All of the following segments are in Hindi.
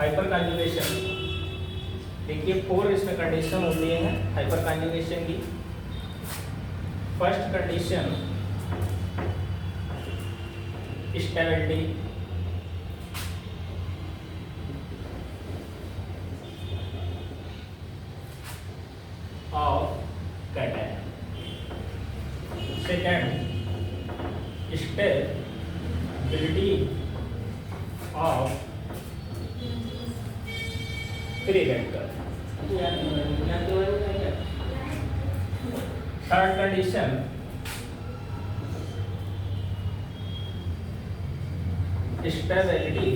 हाइपर कॉन्जुगेशन, देखिए 4 इसमें कंडीशन होती है हाइपर कॉन्जुगेशन की। First condition stability, of cation. Second stability of free radical. Third condition stability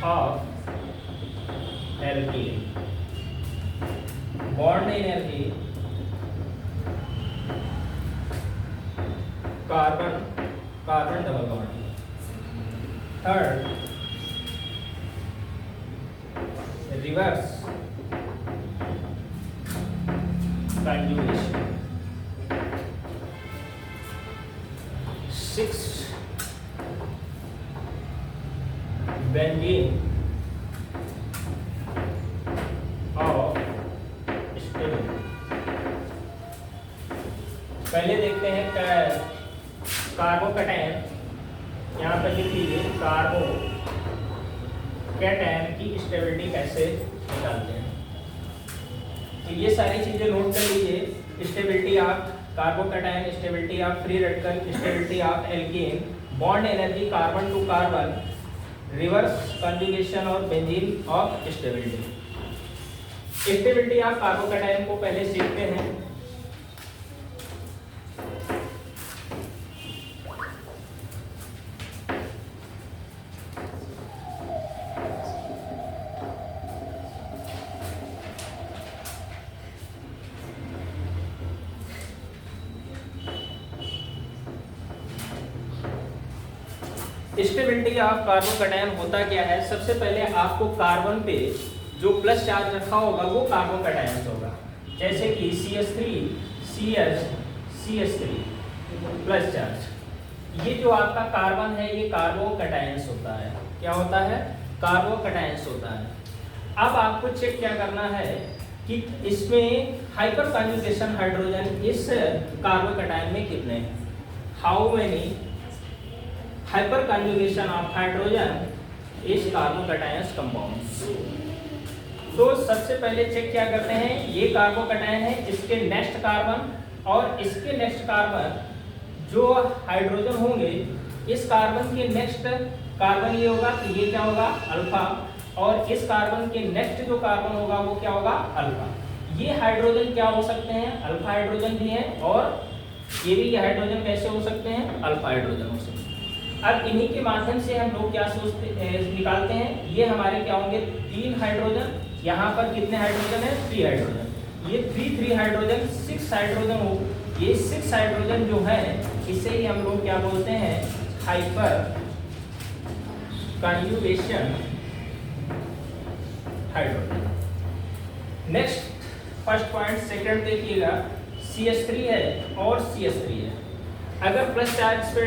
of alkene. Bond energy carbon carbon double bond. Third reverse conjugation. Six benzene और स्टेबिलिटी। पहले देखते हैं कार्बोकैटायन, यहाँ पर लिख लीजिए कार्बो कैटायन की स्टेबिलिटी कैसे निकालते हैं। तो ये सारी चीजें नोट कर लीजिए। Stability of carbocation, stability of free radical, stability of alkene, bond energy carbon to carbon, reverse conjugation और benzene of stability. Stability of carbocation को पहले सीखते हैं। स्टेबिलिटी ऑफ कार्बोकैटायन होता क्या है? सबसे पहले आपको कार्बन पे जो प्लस चार्ज रखा होगा वो कार्बोकैटायन होगा, जैसे कि CH3 CH3 प्लस चार्ज। ये जो आपका कार्बन है ये कार्बोकैटायन होता है। क्या होता है? कार्बोकैटायन होता है। अब आपको चेक क्या करना है कि इसमें हाइपर कॉन्जुगेशन हाइड्रोजन इस कार्बोकैटायन में कितने हैं। How many hyper conjugation of hydrogen इस कार्बोकैटायन कंपाउंड्स। तो सबसे पहले चेक क्या करते हैं, ये कार्बोकैटायन है, इसके नेक्स्ट कार्बन और इसके नेक्स्ट कार्बन जो हाइड्रोजन होंगे, इस कार्बन के नेक्स्ट कार्बन ये होगा, तो ये क्या होगा? अल्फा। और इस कार्बन के नेक्स्ट जो कार्बन होगा वो क्या होगा? अल्फा। ये हाइड्रोजन क्या हो सकते हैं? अल्फा हाइड्रोजन भी है, और ये भी हाइड्रोजन कैसे हो सकते हैं? अल्फा हाइड्रोजन हो सकते हैं। अब इन्हीं के माध्यम से हम लोग क्या निकालते हैं, ये हमारे क्या होंगे? 3 हाइड्रोजन। यहाँ पर कितने हाइड्रोजन है? 3 हाइड्रोजन। ये 3 हाइड्रोजन 6 हाइड्रोजन हो। ये 6 हाइड्रोजन जो है इसे ही हम लोग क्या बोलते हैं? Hyper conjugation hydrogen. Next first point, second देखिएगा, CH3 है और CH3 है। अगर प्लस चार्ज पे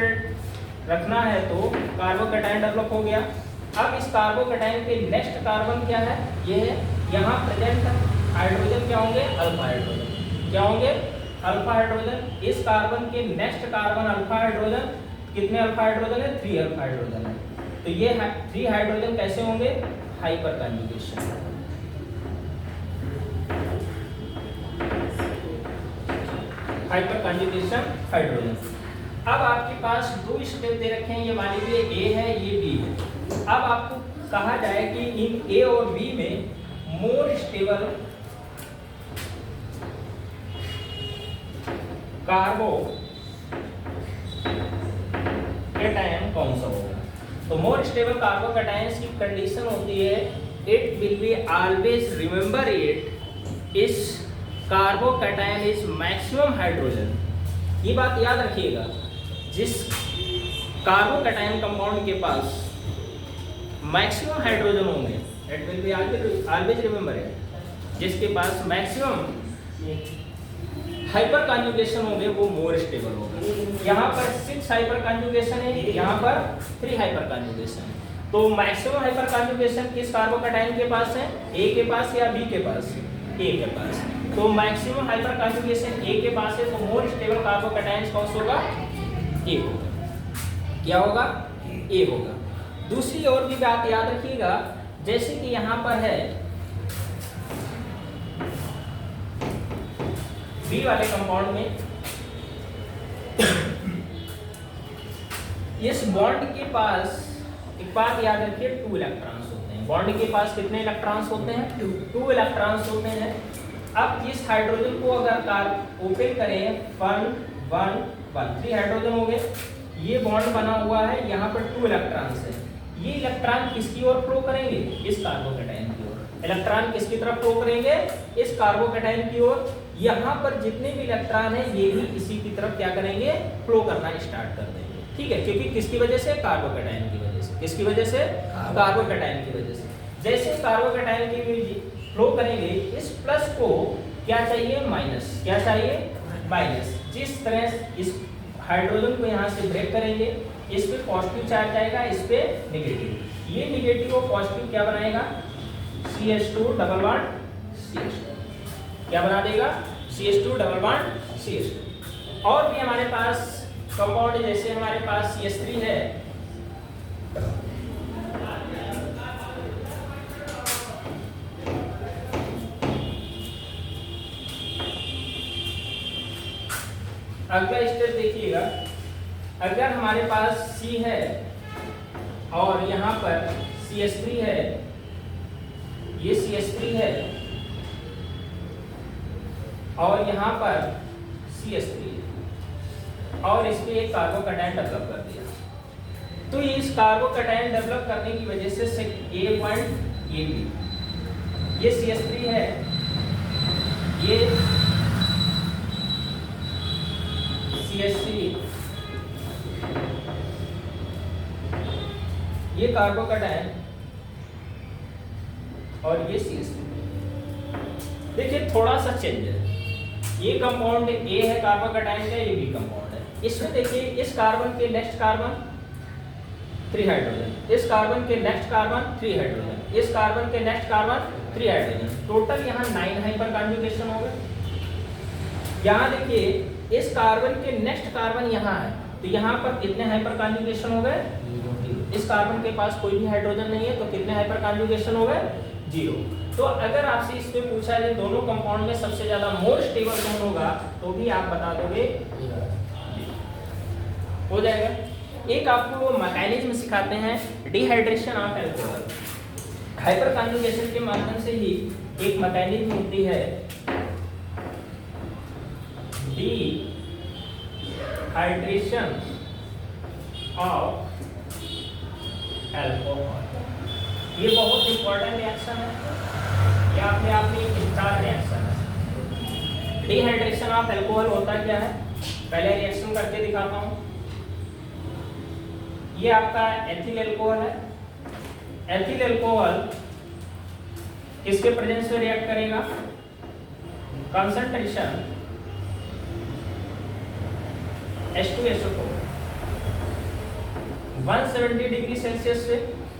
रखना है तो कार्बोकैटायन डेवलप हो गया। अब इस कार्बोकैटायन के नेक्स्ट कार्बन क्या है? ये है। यहाँ प्रेजेंट हाइड्रोजन क्या होंगे? Alpha hydrogen. क्या होंगे? Alpha hydrogen. इस कार्बन के नेक्स्ट कार्बन अल्फा हाइड्रोजन। कितने अल्फा हाइड्रोजन है? 3 अल्फा हाइड्रोजन है। तो ये 3 हाइड्रोजन कैसे होंगे? Hyper conjugation. Hyper conjugation hydrogen. अब आपके पास 2 स्टेप दे रखे हैं, ये मान लीजिए A है, ये B है। अब आपको कहा जाए कि इन A और B में मोर स्टेबल कार्बो कैटायन कौन सा होगा? तो मोर स्टेबल कार्बोकैटायंस की कंडीशन होती है, it will be always remember it इस कार्बोकैटायन इज मैक्सिमम हाइड्रोजन। ये बात याद रखिएगा, जिस कार्बोकैटायन कंपाउंड के पास मैक्सिमम हाइड्रोजन होंगे, it will be always remember it, जिसके पास मैक्सिमम हाइपर कॉन्जुगेशन होंगे वो मोर स्टेबल होगा। यहाँ पर 6 हाइपर कॉन्जुगेशन है, यहाँ पर 3 हाइपर कॉन्जुगेशन है। तो मैक्सिमम हाइपर कॉन्जुगेशन किस कार्बोकैटायन के पास है, ए के पास या बी के पास, ए के पास। तो मैक्सिमम हाइपर कॉन्जुगेशन ए के पास है, तो मोर स्टेबल कार्बोकैटायन कौन सा होगा, ए होगा। क्या होगा, ए होगा। दूसरी और भी बात याद रखिएगा, जैसे कि यहां पर है बी वाले कंपाउंड में इस बॉन्ड के पास एक बात याद रखिए, 2 इलेक्ट्रॉन्स होते हैं। बॉन्ड के पास कितने इलेक्ट्रॉन्स होते हैं, 2 इलेक्ट्रॉन्स होते हैं। अब इस हाइड्रोजन को अगर ओपन करें 1 1 1 3 हाइड्रोजन हो गए, ये बॉन्ड बना हुआ है, यहाँ पर 2 इलेक्ट्रॉन्स है। ये इलेक्ट्रॉन किसकी ओर फ्लो करेंगे, इस कार्बोकैटायन की ओर। इलेक्ट्रॉन किसकी तरफ फ्लो करेंगे, इस कार्बोकैटायन की ओर। यहाँ पर जितने भी इलेक्ट्रॉन है ये भी इसी की तरफ क्या करेंगे, फ्लो करना स्टार्ट कर देंगे। ठीक है, क्योंकि किसकी वजह से, कार्बोकैटायन की वजह से। किसकी वजह से, कार्बोकैटायन की वजह से। जैसे कार्बोकैटायन की फ्लो करेंगे, इस प्लस को क्या चाहिए, माइनस। क्या चाहिए, माइनस। जिस तरह इस हाइड्रोजन को यहाँ से ब्रेक करेंगे, इस पे पॉजिटिव चार्ज आएगा, इस पे नेगेटिव। ये नेगेटिव और पॉजिटिव क्या बनाएगा, CH2 डबल बॉन्ड CH2। क्या बना देगा, CH2 डबल बॉन्ड CH2। और भी हमारे पास कंपाउंड, जैसे हमारे पास CH3 है, अगला स्टेप देखिएगा। अगर हमारे पास C है और यहाँ पर CH3 है, ये CH3 है और यहाँ पर CH3 है, और इस पे एक कार्बोकैटायन डेवलप कर दिया, तो इस कार्बोकैटायन डेवलप करने की वजह से A पॉइंट ये भी, ये CH3 है, ये CH3, ये कार्बोकैटायन और ये CH3। देखिए थोड़ा सा चेंज है, ये कंपाउंड A है कार्बोकैटायन का, ये B कंपाउंड है। इसमें देखिए इस कार्बन के नेक्स्ट कार्बन 3 हाइड्रोजन, इस कार्बन के नेक्स्ट कार्बन 3 हाइड्रोजन, इस कार्बन के नेक्स्ट कार्बन 3 हाइड्रोजन। टोटल यहाँ 9 हाइपर कॉन्जुगेशन हो गए। यहाँ देखिए इस कार्बन के नेक्स्ट कार्बन यहाँ है, तो यहाँ पर कितने हाइपर कॉन्जुगेशन हो गए, इस कार्बन के पास कोई भी हाइड्रोजन नहीं है, तो कितने हाइपर कॉन्जुगेशन हो गए, 0। तो अगर आपसे इस पे पूछा जाए दोनों कंपाउंड में सबसे ज्यादा मोर स्टेबल कौन होगा, तो भी आप बता दोगे, हो जाएगा। एक आपको वो मैकेनिज्म सिखाते हैं, dehydration of alcohol. Hyper conjugation के माध्यम से ही एक मैकेनिज्म होती है डिहाइड्रेशन ऑफ अल्कोहल। ये बहुत इंपॉर्टेंट रिएक्शन है, ये अपने आप में एक स्टार रिएक्शन है। डिहाइड्रेशन ऑफ अल्कोहल होता क्या है, पहले रिएक्शन करके दिखाता हूँ। ये आपका एथिल अल्कोहल है। एथिल अल्कोहल किसके प्रेजेंस में रिएक्ट करेगा, कंसंट्रेशन H2SO4 170 डिग्री सेल्सियस से।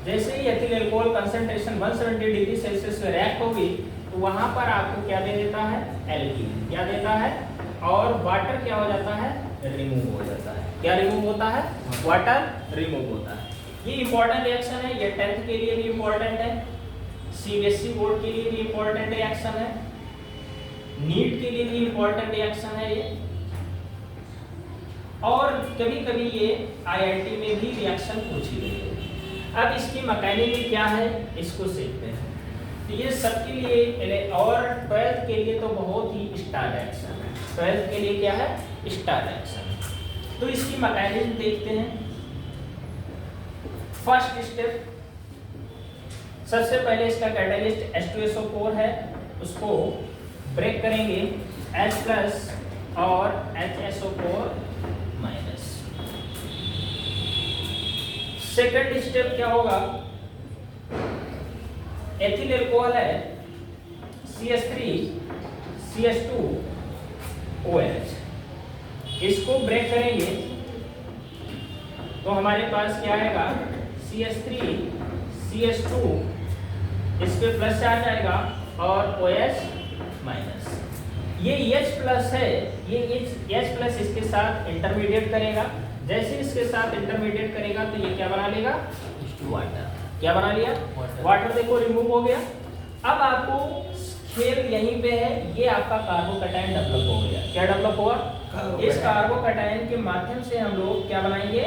जैसे ही ethyl alcohol concentration 170 degree Celsius में रिएक्ट होगी, तो वहां पर आपको क्या दे देता है, एल्कीन। क्या देता है, और वाटर क्या हो जाता है, रिमूव हो जाता है। क्या रिमूव होता है, वाटर रिमूव होता है। ये इंपॉर्टेंट रिएक्शन है, ये 10th के लिए भी इंपॉर्टेंट है, CBSE बोर्ड के लिए भी इंपॉर्टेंट रिएक्शन है, नीट के लिए भी इंपॉर्टेंट रिएक्शन है ये, और कभी कभी ये IIT में भी रिएक्शन पूछी गई है। अब इसकी मैकेनिज्म क्या है, इसको सीखते हैं। तो ये सबके लिए, और 12th के लिए तो बहुत ही स्टार रिएक्शन है। 12th के लिए क्या है, स्टार रिएक्शन। तो इसकी मैकेनिज्म देखते हैं। फर्स्ट स्टेप, सबसे पहले इसका कैटालिस्ट H2SO4 है, उसको ब्रेक करेंगे H+ और HSO4-। सेकंड स्टेप क्या होगा, एथिल अल्कोहल है CH3 CH2 OH, इसको ब्रेक करेंगे तो हमारे पास क्या आएगा, CH3 CH2 इस पे प्लस चार्ज आएगा और OH माइनस। ये H प्लस है, ये H प्लस इसके साथ इंटरमीडिएट करेगा। जैसे इसके साथ इंटरमीडिएट करेगा तो ये क्या बना लेगा? वाटर। क्या बना लिया? वाटर। देखो रिमूव हो गया। अब आपको खेल यहीं पे है, ये आपका कार्बोकैटायन डेवलप हो गया। क्या डेवलप हुआ? इस कार्बोकैटायन के माध्यम से हम लोग क्या बनाएंगे?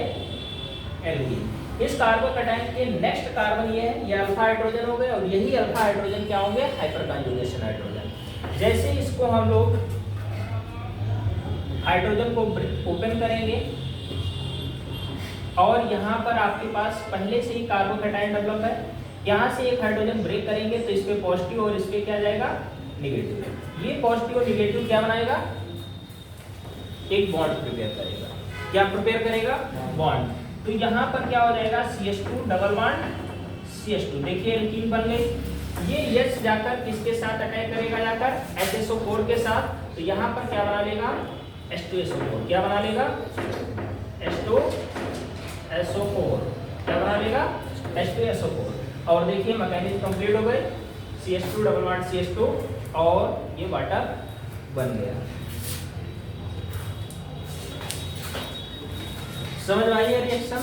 एल्कीन। इस कार्बोकैटायन के नेक्स्ट कार्बन ये है, ये अल्फा हाइड्रोजन हो गए और यही अल्फा हाइड्रोजन क्या होंगे? Hyper conjugation hydrogen. जैसे इसको हम लोग हाइड्रोजन को ओपन करेंगे और यहाँ पर आपके पास पहले से ही कार्बोकैटायन डेवलप है, यहाँ से एक हाइड्रोजन ब्रेक करेंगे तो इस पे पॉजिटिव और इस पे क्या जाएगा? नेगेटिव। ये पॉजिटिव और नेगेटिव क्या बनाएगा? एक बॉन्ड प्रिपेयर करेगा। क्या प्रिपेयर करेगा? बॉन्ड। तो यहाँ पर क्या हो जाएगा? CH2 double bond CH2। देखिए एल्कीन बन गई। ये H जाकर किसके साथ अटैक करेगा? जाकर HSO4 के साथ। तो यहाँ पर क्या बना लेगा? H2SO4। क्या बना लेगा? H2SO4। क्या बना लेगा? H2SO4। और देखिए मैकेनिज्म कंप्लीट हो गए। CH2 डबल बॉन्ड CH2 और ये वाटर बन गया। समझ में आई है रिएक्शन?